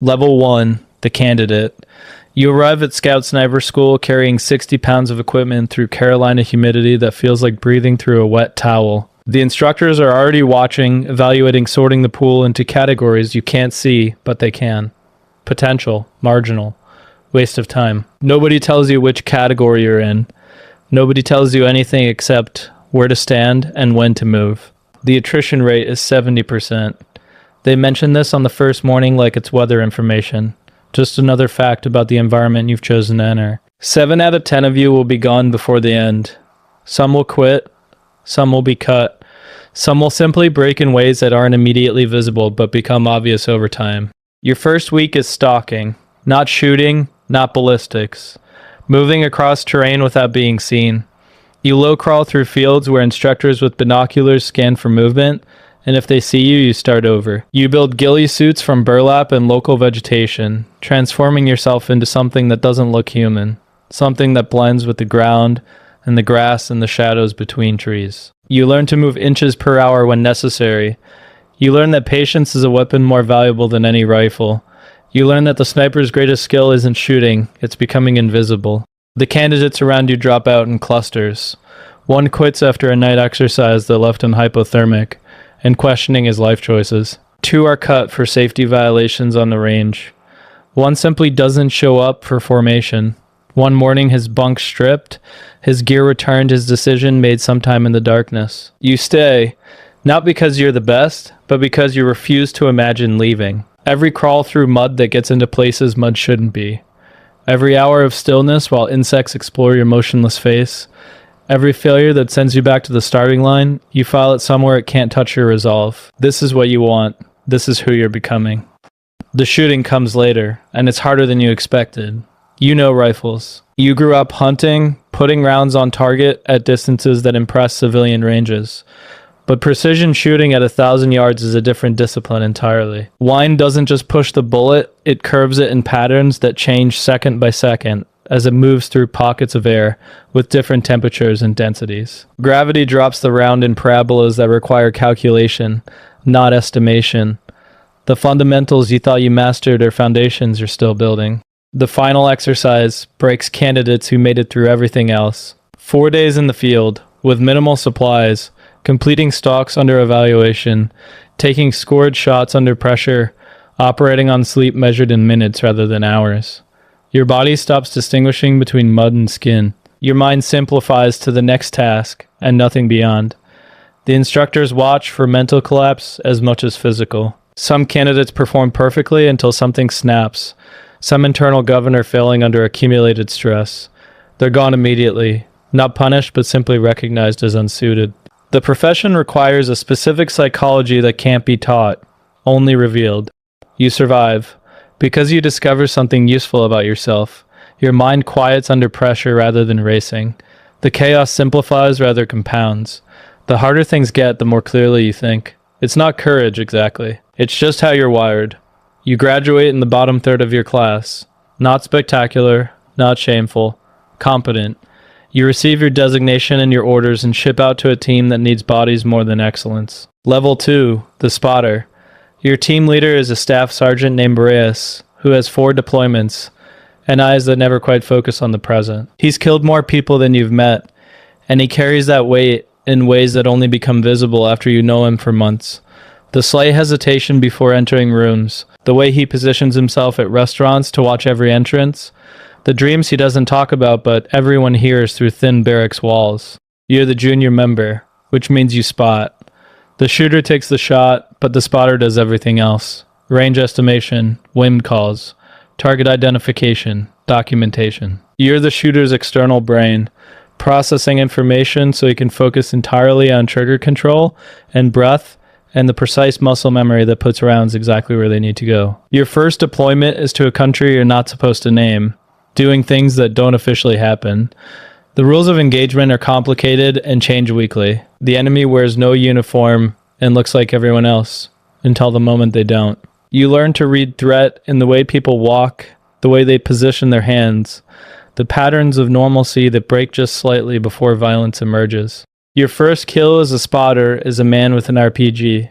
Level 1, the candidate. You arrive at Scout Sniper School carrying 60 pounds of equipment through Carolina humidity that feels like breathing through a wet towel. The instructors are already watching, evaluating, sorting the pool into categories you can't see, but they can. Potential, marginal, waste of time. Nobody tells you which category you're in. Nobody tells you anything except where to stand and when to move. The attrition rate is 70%. They mention this on the first morning like it's weather information. Just another fact about the environment you've chosen to enter. 7 out of 10 of you will be gone before the end. Some will quit. Some will be cut. Some will simply break in ways that aren't immediately visible but become obvious over time. Your first week is stalking. Not shooting, not ballistics. Moving across terrain without being seen. You low crawl through fields where instructors with binoculars scan for movement, and if they see you, you start over. You build ghillie suits from burlap and local vegetation, transforming yourself into something that doesn't look human, something that blends with the ground and the grass and the shadows between trees. You learn to move inches per hour when necessary. You learn that patience is a weapon more valuable than any rifle. You learn that the sniper's greatest skill isn't shooting, it's becoming invisible. The candidates around you drop out in clusters. One quits after a night exercise that left him hypothermic and questioning his life choices. 2 are cut for safety violations on the range. 1 simply doesn't show up for formation. One morning his bunk stripped, his gear returned, his decision made sometime in the darkness. You stay, not because you're the best, but because you refuse to imagine leaving. Every crawl through mud that gets into places mud shouldn't be. Every hour of stillness while insects explore your motionless face. Every failure that sends you back to the starting line, you file it somewhere it can't touch your resolve. This is what you want. This is who you're becoming. The shooting comes later, and it's harder than you expected. You know rifles. You grew up hunting, putting rounds on target at distances that impress civilian ranges. But precision shooting at 1,000 yards is a different discipline entirely. Wine doesn't just push the bullet, it curves it in patterns that change second by second as it moves through pockets of air with different temperatures and densities. Gravity drops the round in parabolas that require calculation, not estimation. The fundamentals you thought you mastered are foundations you're still building. The final exercise breaks candidates who made it through everything else. 4 days in the field, with minimal supplies, completing stalks under evaluation, taking scored shots under pressure, operating on sleep measured in minutes rather than hours. Your body stops distinguishing between mud and skin. Your mind simplifies to the next task and nothing beyond. The instructors watch for mental collapse as much as physical. Some candidates perform perfectly until something snaps, some internal governor failing under accumulated stress. They're gone immediately, not punished but simply recognized as unsuited. The profession requires a specific psychology that can't be taught, only revealed. You survive. Because you discover something useful about yourself, your mind quiets under pressure rather than racing. The chaos simplifies rather compounds. The harder things get, the more clearly you think. It's not courage, exactly. It's just how you're wired. You graduate in the bottom third of your class. Not spectacular, not shameful, competent. You receive your designation and your orders and ship out to a team that needs bodies more than excellence. Level 2, the spotter. Your team leader is a staff sergeant named Reyes, who has 4 deployments, and eyes that never quite focus on the present. He's killed more people than you've met, and he carries that weight in ways that only become visible after you know him for months. The slight hesitation before entering rooms, the way he positions himself at restaurants to watch every entrance, the dreams he doesn't talk about but everyone hears through thin barracks walls. You're the junior member, which means you spot. The shooter takes the shot, but the spotter does everything else. Range estimation, wind calls, target identification, documentation. You're the shooter's external brain, processing information so he can focus entirely on trigger control and breath and the precise muscle memory that puts rounds exactly where they need to go. Your first deployment is to a country you're not supposed to name, doing things that don't officially happen. The rules of engagement are complicated and change weekly. The enemy wears no uniform and looks like everyone else, until the moment they don't. You learn to read threat in the way people walk, the way they position their hands, the patterns of normalcy that break just slightly before violence emerges. Your first kill as a spotter is a man with an RPG.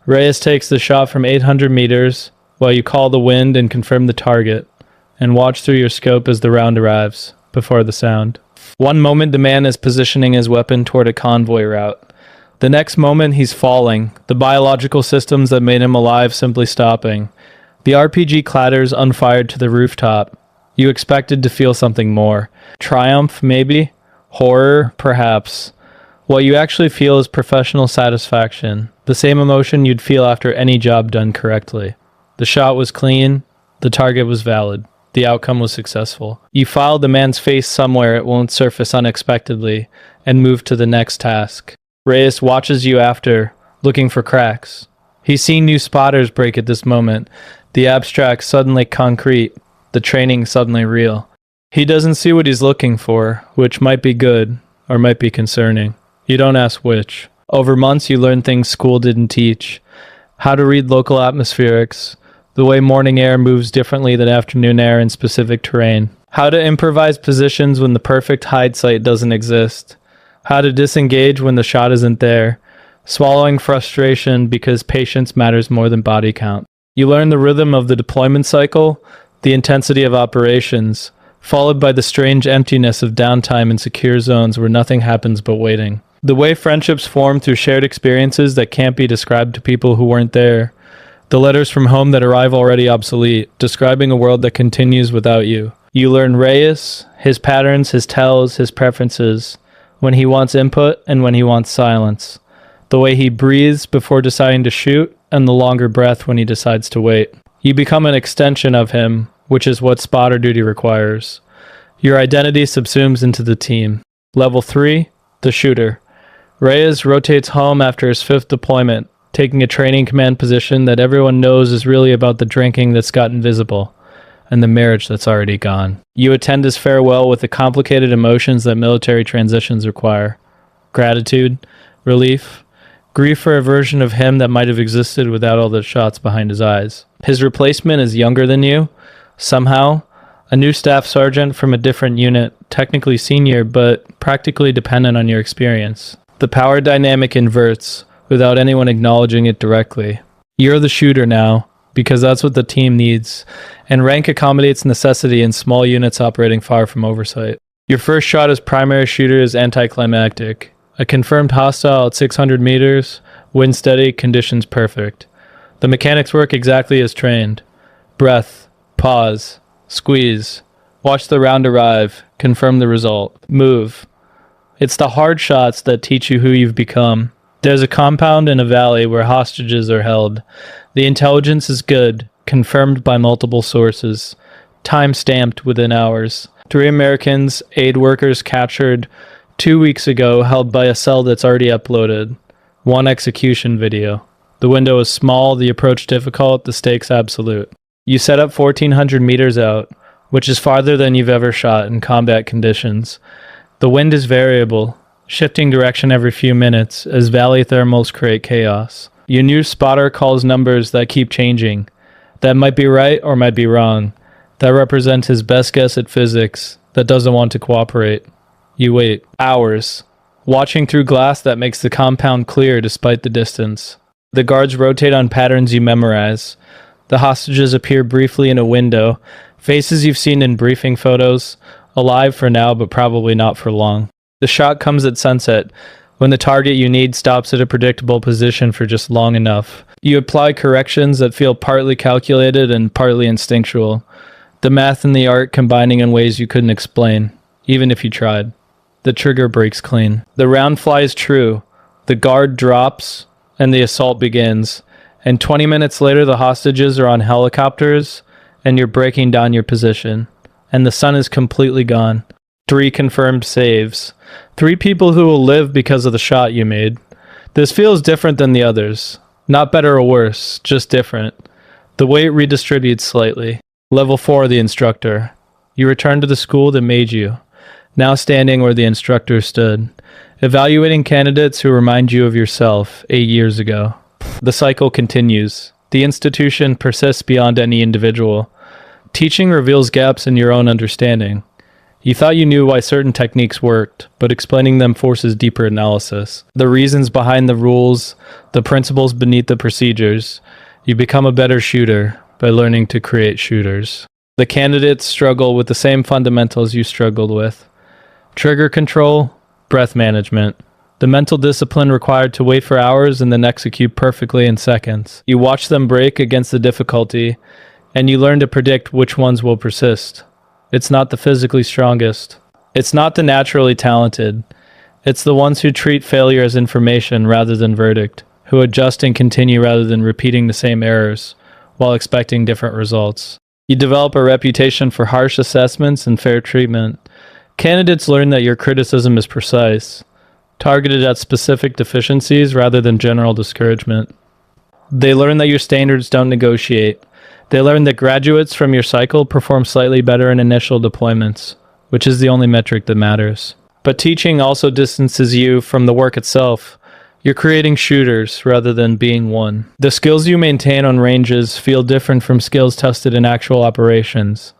Reyes takes the shot from 800 meters, while you call the wind and confirm the target, and watch through your scope as the round arrives, before the sound. One moment the man is positioning his weapon toward a convoy route. The next moment he's falling, the biological systems that made him alive simply stopping. The RPG clatters unfired to the rooftop. You expected to feel something more. Triumph, maybe? Horror, perhaps. What you actually feel is professional satisfaction, the same emotion you'd feel after any job done correctly. The shot was clean, the target was valid, the outcome was successful. You filed the man's face somewhere it won't surface unexpectedly, and move to the next task. Reyes watches you after, looking for cracks. He's seen new spotters break at this moment, the abstract suddenly concrete, the training suddenly real. He doesn't see what he's looking for, which might be good, or might be concerning. You don't ask which. Over months you learn things school didn't teach. How to read local atmospherics, the way morning air moves differently than afternoon air in specific terrain. How to improvise positions when the perfect hide site doesn't exist. How to disengage when the shot isn't there. Swallowing frustration because patience matters more than body count. You learn the rhythm of the deployment cycle, the intensity of operations, followed by the strange emptiness of downtime in secure zones where nothing happens but waiting. The way friendships form through shared experiences that can't be described to people who weren't there. The letters from home that arrive already obsolete, describing a world that continues without you. You learn Reyes, his patterns, his tells, his preferences, when he wants input and when he wants silence. The way he breathes before deciding to shoot, and the longer breath when he decides to wait. You become an extension of him, which is what spotter duty requires. Your identity subsumes into the team. Level 3, the shooter. Reyes rotates home after his 5th deployment, taking a training command position that everyone knows is really about the drinking that's got invisible, and the marriage that's already gone. You attend his farewell with the complicated emotions that military transitions require. Gratitude, relief, grief for a version of him that might have existed without all the shots behind his eyes. His replacement is younger than you, somehow, a new staff sergeant from a different unit, technically senior, but practically dependent on your experience. The power dynamic inverts, without anyone acknowledging it directly. You're the shooter now, because that's what the team needs, and rank accommodates necessity in small units operating far from oversight. Your first shot as primary shooter is anticlimactic. A confirmed hostile at 600 meters, wind steady, conditions perfect. The mechanics work exactly as trained. Breath, pause, squeeze, watch the round arrive, confirm the result, move. It's the hard shots that teach you who you've become. There's a compound in a valley where hostages are held. The intelligence is good, confirmed by multiple sources, time-stamped within hours. 3 Americans, aid workers captured 2 weeks ago, held by a cell that's already uploaded. 1 execution video. The window is small, the approach difficult, the stakes absolute. You set up 1,400 meters out, which is farther than you've ever shot in combat conditions. The wind is variable, shifting direction every few minutes as valley thermals create chaos. Your new spotter calls numbers that keep changing. That might be right or might be wrong. That represents his best guess at physics, that doesn't want to cooperate. You wait. Hours. Watching through glass that makes the compound clear despite the distance. The guards rotate on patterns you memorize. The hostages appear briefly in a window. Faces you've seen in briefing photos. Alive for now, but probably not for long. The shot comes at sunset, when the target you need stops at a predictable position for just long enough. You apply corrections that feel partly calculated and partly instinctual. The math and the art combining in ways you couldn't explain, even if you tried. The trigger breaks clean. The round flies true. The guard drops, and the assault begins. And 20 minutes later, the hostages are on helicopters, and you're breaking down your position. And the sun is completely gone. 3 confirmed saves. 3 people who will live because of the shot you made. This feels different than the others. Not better or worse, just different. The weight redistributes slightly. Level 4, the instructor. You return to the school that made you, now standing where the instructor stood, evaluating candidates who remind you of yourself 8 years ago. The cycle continues. The institution persists beyond any individual. Teaching reveals gaps in your own understanding. You thought you knew why certain techniques worked, but explaining them forces deeper analysis. The reasons behind the rules, the principles beneath the procedures. You become a better shooter, by learning to create shooters. The candidates struggle with the same fundamentals you struggled with: trigger control, breath management, the mental discipline required to wait for hours and then execute perfectly in seconds. You watch them break against the difficulty, and you learn to predict which ones will persist. It's not the physically strongest. It's not the naturally talented. It's the ones who treat failure as information rather than verdict, who adjust and continue rather than repeating the same errors while expecting different results. You develop a reputation for harsh assessments and fair treatment. Candidates learn that your criticism is precise, targeted at specific deficiencies rather than general discouragement. They learn that your standards don't negotiate. They learn that graduates from your cycle perform slightly better in initial deployments, which is the only metric that matters. But teaching also distances you from the work itself. You're creating shooters rather than being one. The skills you maintain on ranges feel different from skills tested in actual operations.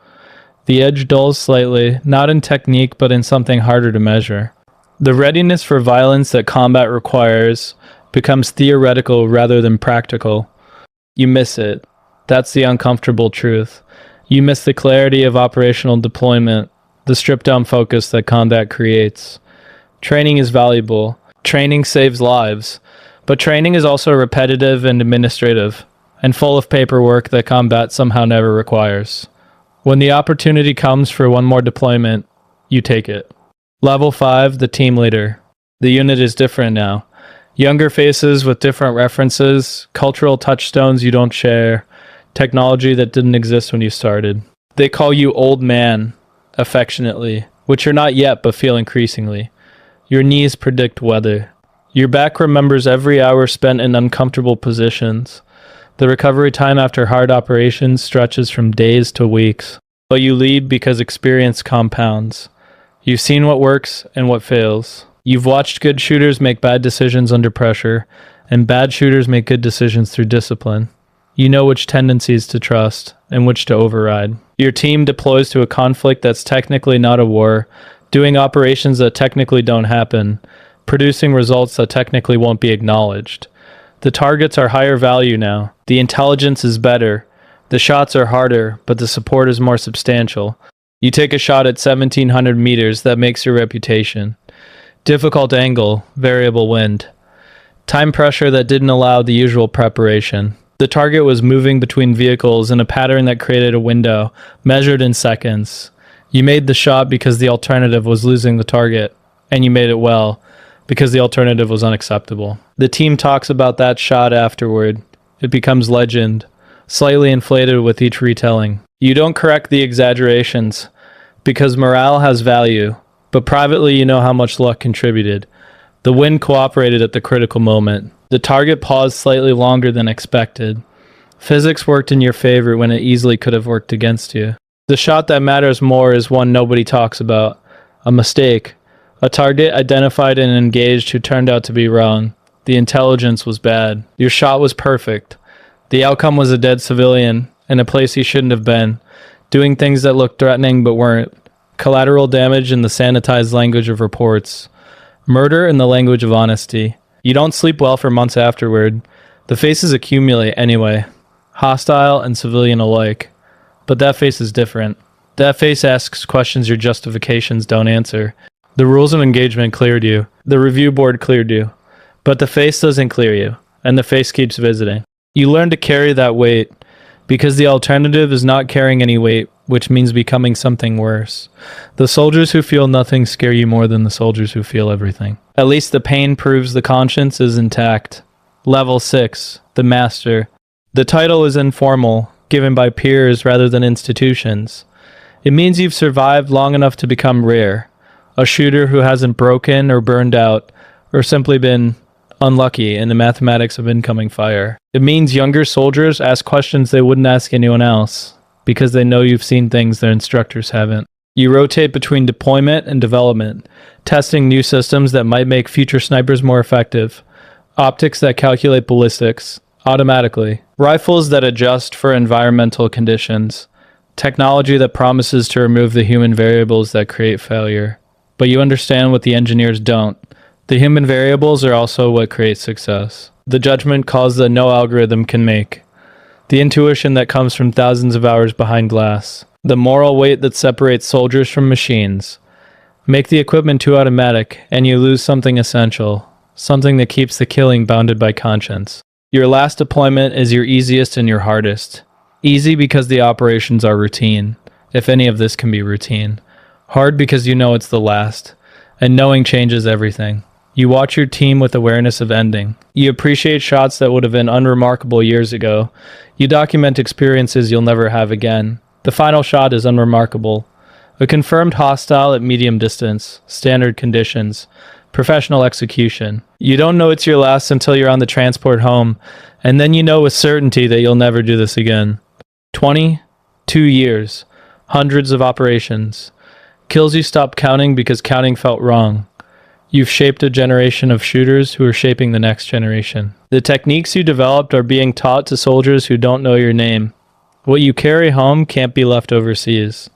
The edge dulls slightly, not in technique but in something harder to measure. The readiness for violence that combat requires becomes theoretical rather than practical. You miss it. That's the uncomfortable truth. You miss the clarity of operational deployment, the stripped-down focus that combat creates. Training is valuable. Training saves lives. But training is also repetitive and administrative, and full of paperwork that combat somehow never requires. When the opportunity comes for one more deployment, you take it. Level 5, the team leader. The unit is different now. Younger faces with different references, cultural touchstones you don't share, technology that didn't exist when you started. They call you old man, affectionately, which you're not yet but feel increasingly. Your knees predict weather. Your back remembers every hour spent in uncomfortable positions. The recovery time after hard operations stretches from days to weeks. But you lead because experience compounds. You've seen what works and what fails. You've watched good shooters make bad decisions under pressure, and bad shooters make good decisions through discipline. You know which tendencies to trust and which to override. Your team deploys to a conflict that's technically not a war, doing operations that technically don't happen, producing results that technically won't be acknowledged. The targets are higher value now. The intelligence is better. The shots are harder, but the support is more substantial. You take a shot at 1,700 meters, that makes your reputation. Difficult angle, variable wind. Time pressure that didn't allow the usual preparation. The target was moving between vehicles in a pattern that created a window, measured in seconds. You made the shot because the alternative was losing the target, and you made it well, because the alternative was unacceptable. The team talks about that shot afterward. It becomes legend, slightly inflated with each retelling. You don't correct the exaggerations, because morale has value, but privately you know how much luck contributed. The wind cooperated at the critical moment. The target paused slightly longer than expected. Physics worked in your favor when it easily could have worked against you. The shot that matters more is one nobody talks about. A mistake. A target identified and engaged who turned out to be wrong. The intelligence was bad. Your shot was perfect. The outcome was a dead civilian in a place he shouldn't have been, doing things that looked threatening but weren't. Collateral damage in the sanitized language of reports. Murder in the language of honesty. You don't sleep well for months afterward. The faces accumulate anyway. Hostile and civilian alike. But that face is different. That face asks questions your justifications don't answer. The rules of engagement cleared you. The review board cleared you. But the face doesn't clear you, and the face keeps visiting. You learn to carry that weight, because the alternative is not carrying any weight, which means becoming something worse. The soldiers who feel nothing scare you more than the soldiers who feel everything. At least the pain proves the conscience is intact. Level 6, the master. The title is informal, given by peers rather than institutions. It means you've survived long enough to become rare. A shooter who hasn't broken or burned out, or simply been unlucky in the mathematics of incoming fire. It means younger soldiers ask questions they wouldn't ask anyone else, because they know you've seen things their instructors haven't. You rotate between deployment and development, testing new systems that might make future snipers more effective, optics that calculate ballistics automatically, rifles that adjust for environmental conditions, technology that promises to remove the human variables that create failure. But you understand what the engineers don't. The human variables are also what create success. The judgment calls that no algorithm can make. the intuition that comes from thousands of hours behind glass, the moral weight that separates soldiers from machines. Make the equipment too automatic, and you lose something essential, something that keeps the killing bounded by conscience. Your last deployment is your easiest and your hardest. Easy because the operations are routine, if any of this can be routine. Hard because you know it's the last, and knowing changes everything. You watch your team with awareness of ending. You appreciate shots that would have been unremarkable years ago. You document experiences you'll never have again. The final shot is unremarkable. A confirmed hostile at medium distance, standard conditions, professional execution. You don't know it's your last until you're on the transport home, and then you know with certainty that you'll never do this again. 22 years, hundreds of operations. Kills you stop counting because counting felt wrong. You've shaped a generation of shooters who are shaping the next generation. The techniques you developed are being taught to soldiers who don't know your name. What you carry home can't be left overseas.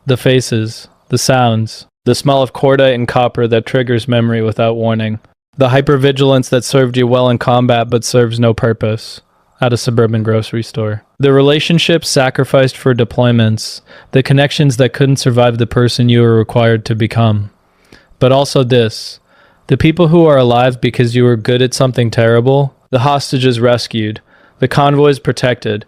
The faces, the sounds, the smell of cordite and copper that triggers memory without warning. The hypervigilance that served you well in combat but serves no purpose at a suburban grocery store. The relationships sacrificed for deployments, the connections that couldn't survive the person you were required to become. But also this, the people who are alive because you were good at something terrible, the hostages rescued, the convoys protected,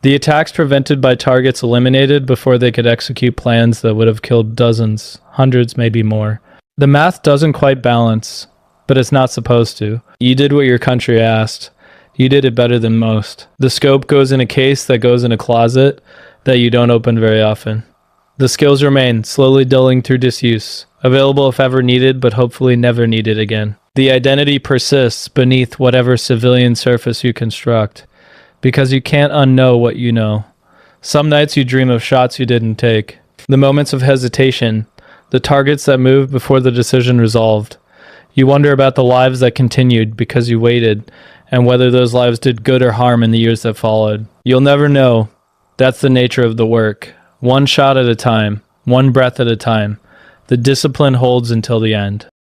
the attacks prevented by targets eliminated before they could execute plans that would have killed dozens, hundreds, maybe more. The math doesn't quite balance, but it's not supposed to. You did what your country asked. You did it better than most. The scope goes in a case that goes in a closet that you don't open very often. The skills remain, slowly dulling through disuse, available if ever needed, but hopefully never needed again. The identity persists beneath whatever civilian surface you construct, because you can't unknow what you know. Some nights you dream of shots you didn't take, the moments of hesitation, the targets that moved before the decision resolved. You wonder about the lives that continued because you waited, and whether those lives did good or harm in the years that followed. You'll never know. That's the nature of the work. One shot at a time, one breath at a time. The discipline holds until the end.